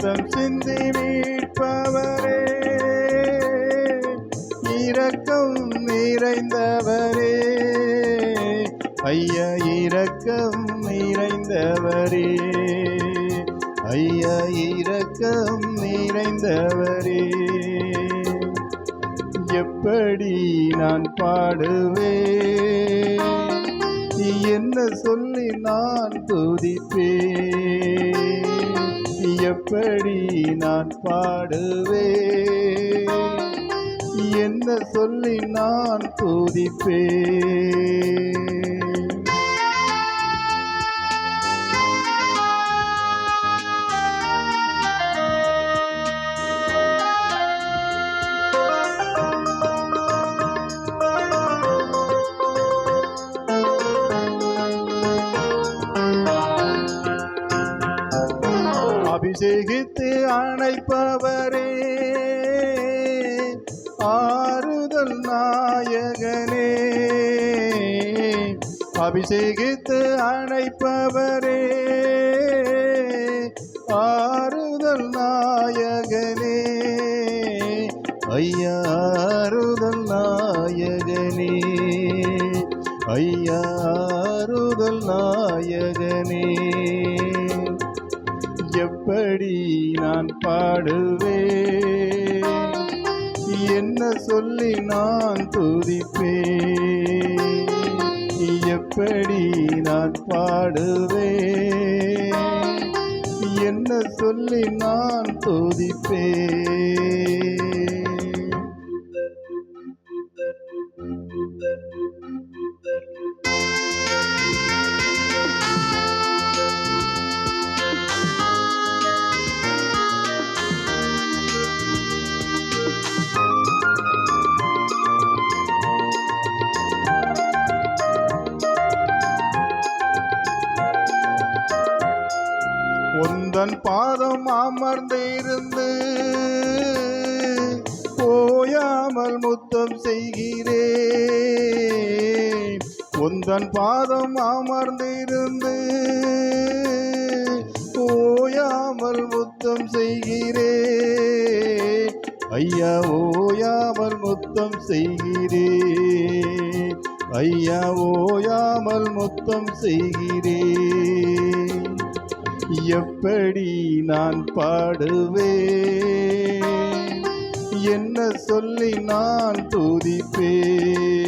ரத்தம் சிந்தி மீட்பவரே, இரக்கம் நிறைந்தவரே, ஐயா இரக்கம் நிறைந்தவரே, ஐயா இரக்கம் நிறைந்தவரே. எப்படி நான் பாடுவேன், என்ன சொல்லி நான் துதிப்பேன், எப்படி நான் பாடுவேன், என்ன சொல்லி நான் துதிப்பேன். அபிஷேகித்து அணைப்பவரே, ஆறுதல் நாயகனே, அபிஷேகித்து அணைப்பவரே, ஆறுதல் நாயகனே, ஐயா ஆறுதல் நாயகனே, ஐயா ஆறுதல் நாயகனே. எப்படி நான் பாடுவேன், என்ன சொல்லி நான் துதிப்பேன், எப்படி நான் பாடுவேன், என்ன சொல்லி நான் துதிப்பேன். உந்தன் பாதம் அமர்ந்திருந்து ஓயாமல் முத்தம் செய்கிறேன், உந்தன் பாதம் அமர்ந்திருந்து ஓயாமல் முத்தம் செய்கிறேன், ஐயா ஓயாமல் முத்தம் செய்கிறேன், ஐயா ஓயாமல் முத்தம் செய்கிறேன். எப்படி நான் பாடுவேன், என்ன சொல்லி நான் துதிப்பேன்,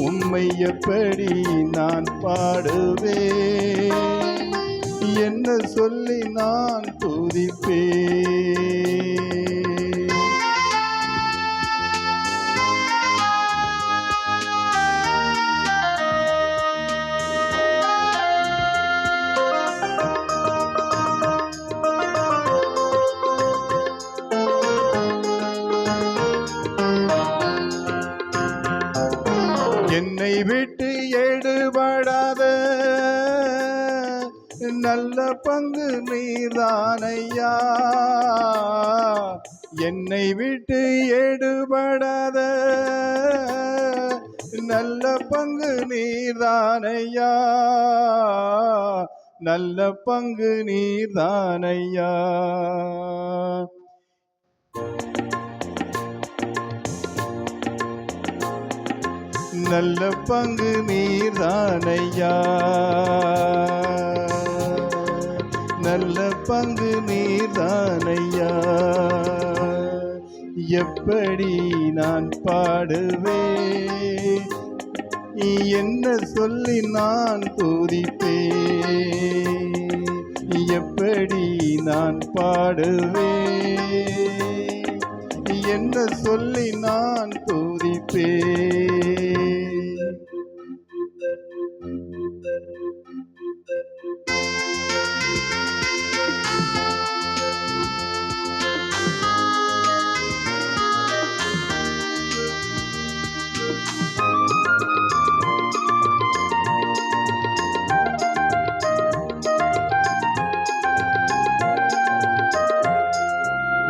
உம்மை எப்படி நான் பாடுவேன், என்ன சொல்லி நான் துதிப்பேன். என்னை விட்டு எடுபடாத நல்ல பங்கு நீர்தானையா, என்னை விட்டு எடுபடாத நல்ல பங்கு நீர்தானையா, நல்ல பங்கு நீர்தானையா. நல்ல பங்கு நீர்தானையா, நல்ல பங்கு நீர்தானையா. எப்படி நான் பாடுவேன், என்ன சொல்லி நான் துதிப்பேன், எப்படி நான் பாடுவேன், என்ன சொல்லி நான் துதிப்பேன்.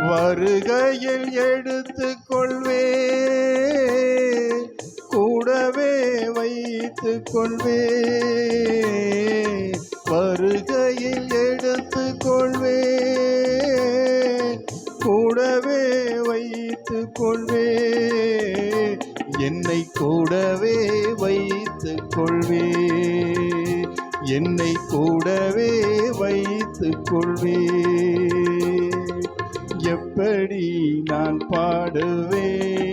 வருகையில் எடுத்துக்கொள்வே, கூடவே வைத்துக்கொள்வே, வருகையில் எடுத்துக்கொள்வே, கூடவே வைத்துக் கொள்வேன். எப்படி நான் பாடுவேன்,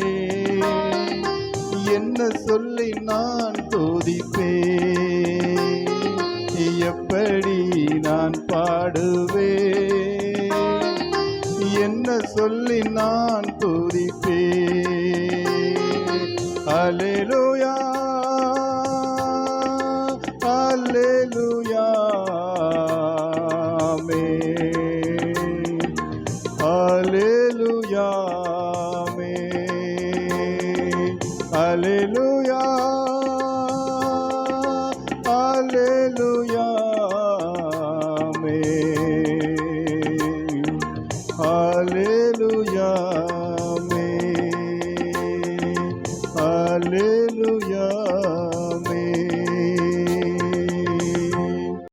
என்ன சொல்லி நான் துதிப்பேன். எப்படி நான் பாடுவேன், என்ன சொல்லி நான் துதிப்பேன். அல்லேலூயா